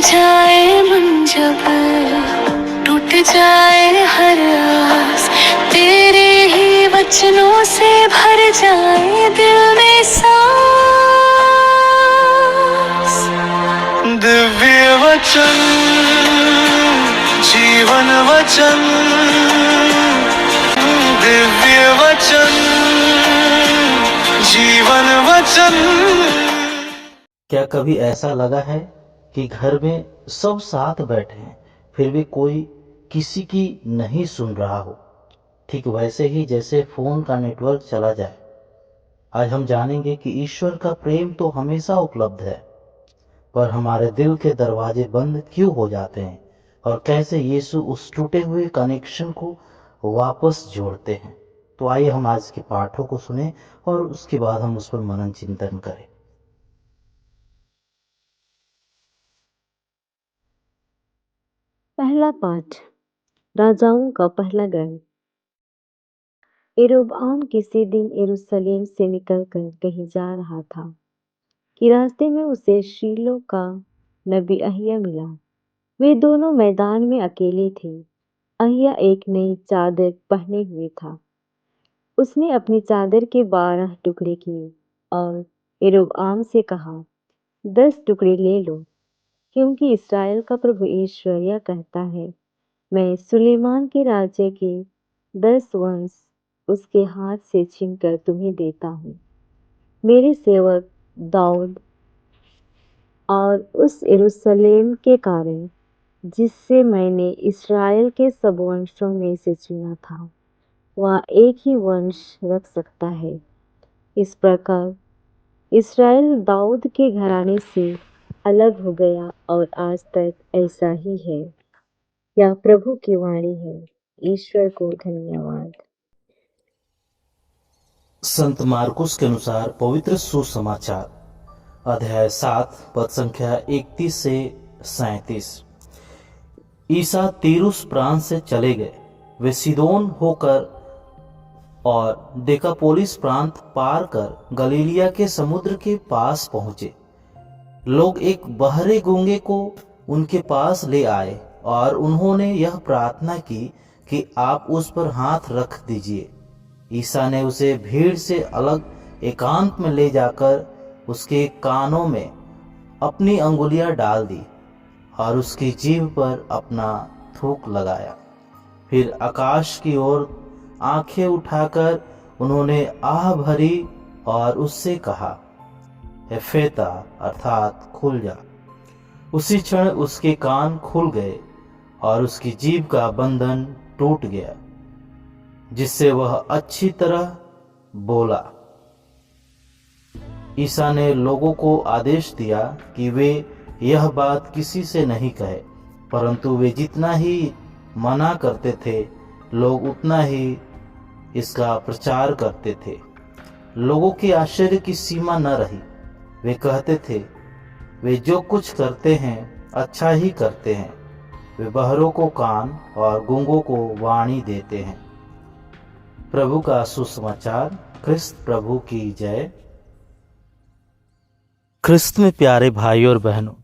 जाए मन जब, टूट जाए हर आस, तेरे ही वचनों से भर जाए दिल में सांस। दिव्य वचन, जीवन वचन, दिव्य वचन, जीवन वचन। क्या कभी ऐसा लगा है कि घर में सब साथ बैठे हैं फिर भी कोई किसी की नहीं सुन रहा हो? ठीक वैसे ही जैसे फोन का नेटवर्क चला जाए। आज हम जानेंगे कि ईश्वर का प्रेम तो हमेशा उपलब्ध है, पर हमारे दिल के दरवाजे बंद क्यों हो जाते हैं और कैसे यीशु उस टूटे हुए कनेक्शन को वापस जोड़ते हैं। तो आइए हम आज के पाठों को सुने और उसके बाद हम उस पर मनन चिंतन करें। पहला पाठ, राजाओं का पहला ग्रंथ। यरोबआम किसी दिन यरूशलेम से निकलकर कहीं जा रहा था कि रास्ते में उसे शीलो का नबी अहिय्याह मिला। वे दोनों मैदान में अकेले थे। अहिय्याह एक नई चादर पहने हुए था। उसने अपनी चादर के 12 टुकड़े किए और यरोबआम से कहा, 10 टुकड़े ले लो, क्योंकि इस्राएल का प्रभु ईश्वर यह कहता है, मैं सुलेमान के राज्य के 10 वंश उसके हाथ से छीनकर तुम्हें देता हूँ। मेरे सेवक दाऊद और उस यरूशलेम के कारण जिससे मैंने इस्राएल के सब वंशों में से चुना था, वह एक ही वंश रख सकता है। इस प्रकार इस्राएल दाऊद के घराने से अलग हो गया और आज तक ऐसा ही है। यह प्रभु की वाणी है। ईश्वर को धन्यवाद। संत मार्कुस के अनुसार पवित्र सुसमाचार अध्याय 7 पद संख्या 31 से 37। ईसा तीरुस प्रांत से चले गए। वे सीदोन होकर और देकापोलिस प्रांत पार कर गलीलिया के समुद्र के पास पहुंचे। लोग एक बहरे गूंगे को उनके पास ले आए और उन्होंने यह प्रार्थना की कि आप उस पर हाथ रख दीजिए। ईसा ने उसे भीड़ से अलग एकांत में ले जाकर उसके कानों में अपनी अंगुलियां डाल दी और उसकी जीभ पर अपना थूक लगाया। फिर आकाश की ओर आंखें उठाकर उन्होंने आह भरी और उससे कहा, एफेता अर्थात खुल जा। उसी क्षण उसके कान खुल गए और उसकी जीभ का बंधन टूट गया, जिससे वह अच्छी तरह बोला। ईसा ने लोगों को आदेश दिया कि वे यह बात किसी से नहीं कहे, परंतु वे जितना ही मना करते थे लोग उतना ही इसका प्रचार करते थे। लोगों के आश्चर्य की सीमा न रही। वे कहते थे, वे जो कुछ करते हैं अच्छा ही करते हैं। वे बहरों को कान और गूंगों को वाणी देते हैं। प्रभु का सुसमाचार। ख्रिस्त प्रभु की जय। ख्रिस्त में प्यारे भाई और बहनों,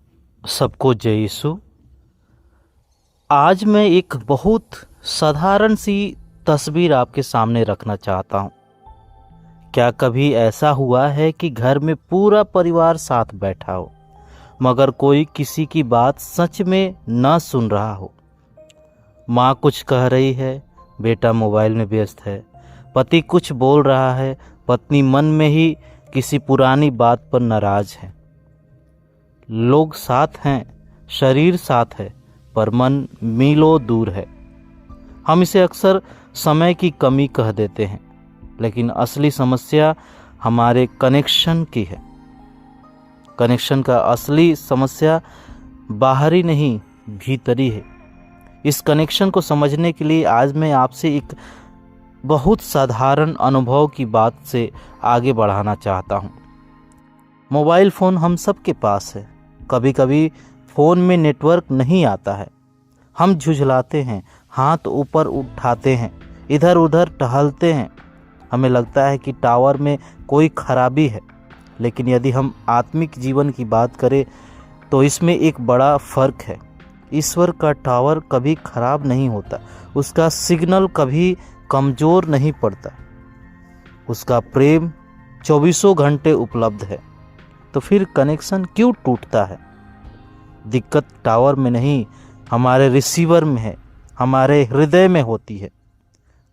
सबको जय यीशु। आज मैं एक बहुत साधारण सी तस्वीर आपके सामने रखना चाहता हूँ। क्या कभी ऐसा हुआ है कि घर में पूरा परिवार साथ बैठा हो मगर कोई किसी की बात सच में न सुन रहा हो? माँ कुछ कह रही है, बेटा मोबाइल में व्यस्त है। पति कुछ बोल रहा है, पत्नी मन में ही किसी पुरानी बात पर नाराज है। लोग साथ हैं, शरीर साथ है, पर मन मीलों दूर है। हम इसे अक्सर समय की कमी कह देते हैं, लेकिन असली समस्या हमारे कनेक्शन की है। कनेक्शन का असली समस्या बाहरी नहीं, भीतरी है। इस कनेक्शन को समझने के लिए आज मैं आपसे एक बहुत साधारण अनुभव की बात से आगे बढ़ाना चाहता हूँ। मोबाइल फ़ोन हम सब के पास है। कभी कभी फ़ोन में नेटवर्क नहीं आता है। हम झुझलाते हैं, हाथ ऊपर उठाते हैं, इधर उधर टहलते हैं। हमें लगता है कि टावर में कोई खराबी है, लेकिन यदि हम आत्मिक जीवन की बात करें तो इसमें एक बड़ा फर्क है। ईश्वर का टावर कभी खराब नहीं होता, उसका सिग्नल कभी कमज़ोर नहीं पड़ता, उसका प्रेम 24 घंटे उपलब्ध है। तो फिर कनेक्शन क्यों टूटता है? दिक्कत टावर में नहीं, हमारे रिसीवर में है, हमारे हृदय में होती है।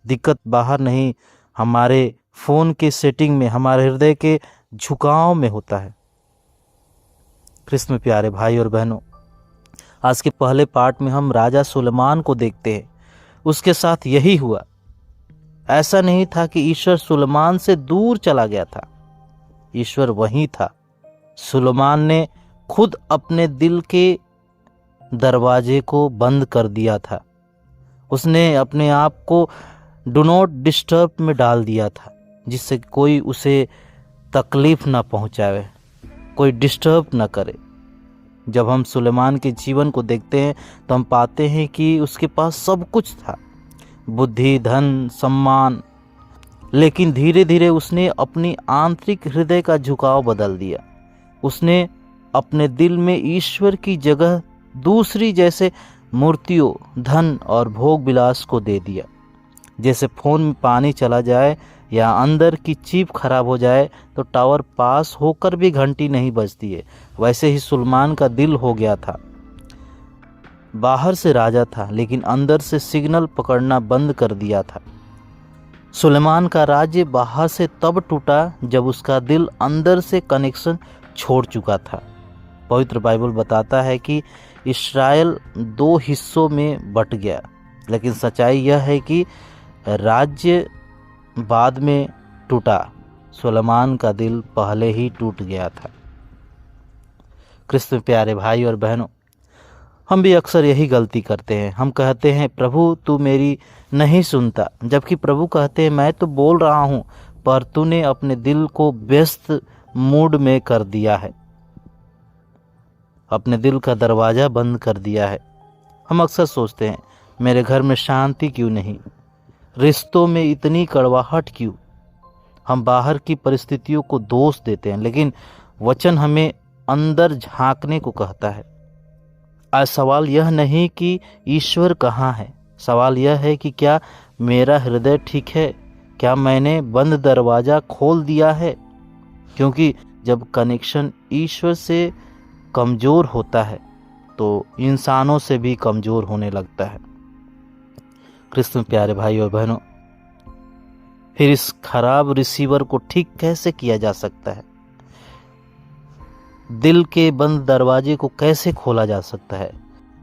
दिक्कत बाहर नहीं, हमारे फ़ोन के सेटिंग में, हमारे हृदय के झुकाव में होता है। कृष्ण में प्यारे भाई और बहनों, आज के पहले पार्ट में हम राजा सुलेमान को देखते हैं। उसके साथ यही हुआ। ऐसा नहीं था कि ईश्वर सुलेमान से दूर चला गया था, ईश्वर वहीं था। सुलेमान ने खुद अपने दिल के दरवाजे को बंद कर दिया था। उसने अपने आप को डू नॉट डिस्टर्ब में डाल दिया था, जिससे कोई उसे तकलीफ ना पहुंचावे, कोई डिस्टर्ब ना करे। जब हम सुलेमान के जीवन को देखते हैं तो हम पाते हैं कि उसके पास सब कुछ था, बुद्धि, धन, सम्मान, लेकिन धीरे धीरे उसने अपनी आंतरिक हृदय का झुकाव बदल दिया। उसने अपने दिल में ईश्वर की जगह दूसरी जैसे मूर्तियों, धन और भोग विलास को दे दिया। जैसे फ़ोन में पानी चला जाए या अंदर की चिप खराब हो जाए तो टावर पास होकर भी घंटी नहीं बजती है, वैसे ही सुलेमान का दिल हो गया था। बाहर से राजा था लेकिन अंदर से सिग्नल पकड़ना बंद कर दिया था। सुलेमान का राज्य बाहर से तब टूटा जब उसका दिल अंदर से कनेक्शन छोड़ चुका था। पवित्र बाइबल बताता है कि इस्राएल 2 हिस्सों में बट गया, लेकिन सच्चाई यह है कि राज्य बाद में टूटा, सुलेमान का दिल पहले ही टूट गया था। कृष्ण प्यारे भाई और बहनों, हम भी अक्सर यही गलती करते हैं। हम कहते हैं प्रभु तू मेरी नहीं सुनता, जबकि प्रभु कहते हैं मैं तो बोल रहा हूँ पर तूने अपने दिल को व्यस्त मूड में कर दिया है, अपने दिल का दरवाज़ा बंद कर दिया है। हम अक्सर सोचते हैं मेरे घर में शांति क्यों नहीं, रिश्तों में इतनी कड़वाहट क्यों। हम बाहर की परिस्थितियों को दोष देते हैं, लेकिन वचन हमें अंदर झांकने को कहता है। आज सवाल यह नहीं कि ईश्वर कहाँ है, सवाल यह है कि क्या मेरा हृदय ठीक है, क्या मैंने बंद दरवाज़ा खोल दिया है। क्योंकि जब कनेक्शन ईश्वर से कमज़ोर होता है तो इंसानों से भी कमज़ोर होने लगता है। कृष्ण प्यारे भाई और बहनों, फिर इस खराब रिसीवर को ठीक कैसे किया जा सकता है? दिल के बंद दरवाजे को कैसे खोला जा सकता है?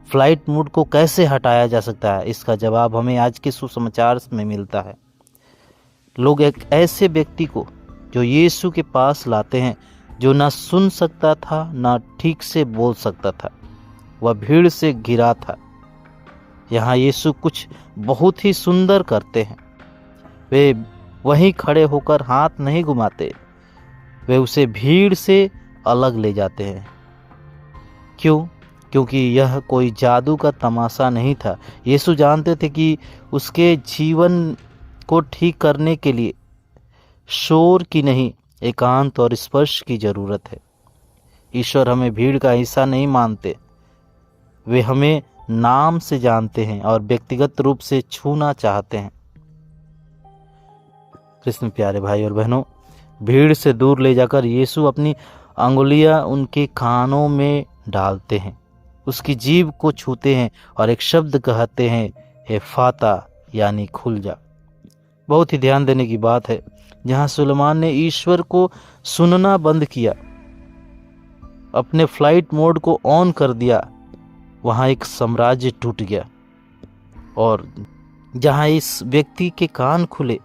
फ्लाइट मोड को कैसे हटाया जा सकता है? इसका जवाब हमें आज के सुसमाचार में मिलता है। लोग एक ऐसे व्यक्ति को जो यीशु के पास लाते हैं, जो ना सुन सकता था ना ठीक से बोल सकता था, वह भीड़ से घिरा था। यहाँ यीशु कुछ बहुत ही सुंदर करते हैं। वे वहीं खड़े होकर हाथ नहीं घुमाते, वे उसे भीड़ से अलग ले जाते हैं। क्यों? क्योंकि यह कोई जादू का तमाशा नहीं था। यीशु जानते थे कि उसके जीवन को ठीक करने के लिए शोर की नहीं, एकांत और स्पर्श की जरूरत है। ईश्वर हमें भीड़ का हिस्सा नहीं मानते, वे हमें नाम से जानते हैं और व्यक्तिगत रूप से छूना चाहते हैं। कृष्ण प्यारे भाई और बहनों, भीड़ से दूर ले जाकर यीशु अपनी अंगुलियां उनके कानों में डालते हैं, उसकी जीभ को छूते हैं और एक शब्द कहते हैं, एफाता, यानी खुल जा। बहुत ही ध्यान देने की बात है, जहाँ सुलेमान ने ईश्वर को सुनना बंद किया, अपने फ्लाइट मोड को ऑन कर दिया, वहाँ एक साम्राज्य टूट गया। और जहाँ इस व्यक्ति के कान खुले,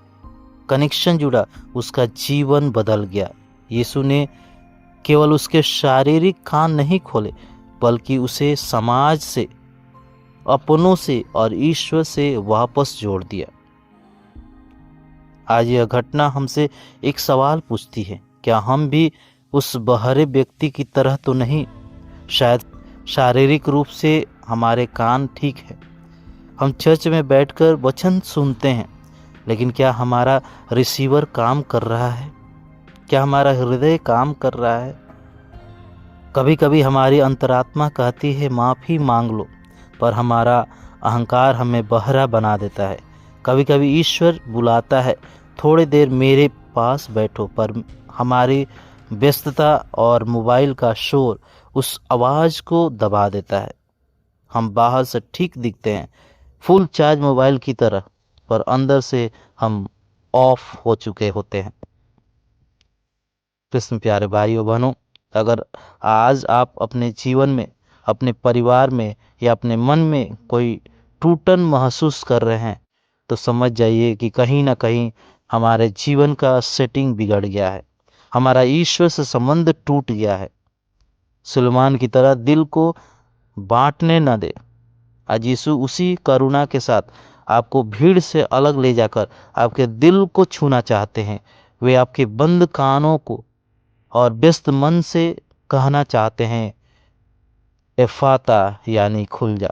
कनेक्शन जुड़ा, उसका जीवन बदल गया। यीशु ने केवल उसके शारीरिक कान नहीं खोले, बल्कि उसे समाज से, अपनों से और ईश्वर से वापस जोड़ दिया। आज यह घटना हमसे एक सवाल पूछती है, क्या हम भी उस बहरे व्यक्ति की तरह तो नहीं? शायद शारीरिक रूप से हमारे कान ठीक है, हम चर्च में बैठकर वचन सुनते हैं, लेकिन क्या हमारा रिसीवर काम कर रहा है? क्या हमारा हृदय काम कर रहा है? कभी कभी हमारी अंतरात्मा कहती है माफ़ी मांग लो, पर हमारा अहंकार हमें बहरा बना देता है। कभी कभी ईश्वर बुलाता है थोड़ी देर मेरे पास बैठो, पर हमारी व्यस्तता और मोबाइल का शोर उस आवाज़ को दबा देता है। हम बाहर से ठीक दिखते हैं, फुल चार्ज मोबाइल की तरह, पर अंदर से हम ऑफ हो चुके होते हैं। कृष्ण प्यारे भाइयों बहनों, अगर आज आप अपने जीवन में, अपने परिवार में या अपने मन में कोई टूटन महसूस कर रहे हैं, तो समझ जाइए कि कहीं ना कहीं हमारे जीवन का सेटिंग बिगड़ गया है, हमारा ईश्वर से संबंध टूट गया है। सुलेमान की तरह दिल को बांटने न दे। आज यीशु उसी करुणा के साथ आपको भीड़ से अलग ले जाकर आपके दिल को छूना चाहते हैं। वे आपके बंद कानों को और व्यस्त मन से कहना चाहते हैं, एफाता, यानी खुल जा।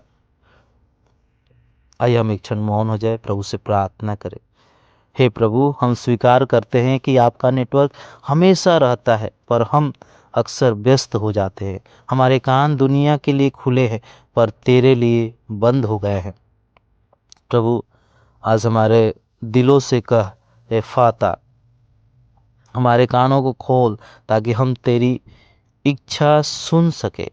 आइए हम एक क्षण मौन हो जाए, प्रभु से प्रार्थना करें। हे प्रभु, हम स्वीकार करते हैं कि आपका नेटवर्क हमेशा रहता है, पर हम अक्सर व्यस्त हो जाते हैं। हमारे कान दुनिया के लिए खुले हैं, पर तेरे लिए बंद हो गए हैं। प्रभु, आज हमारे दिलों से कह, एफाता, हमारे कानों को खोल ताकि हम तेरी इच्छा सुन सके।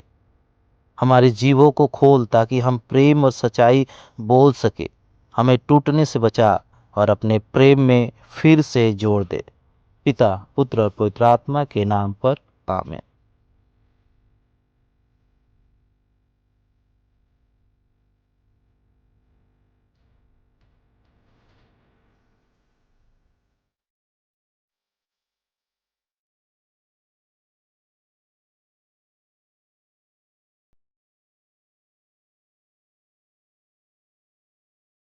हमारे जीवों को खोल ताकि हम प्रेम और सच्चाई बोल सके। हमें टूटने से बचा और अपने प्रेम में फिर से जोड़ दे। पिता, पुत्र और पवित्र आत्मा के नाम पर आमीन।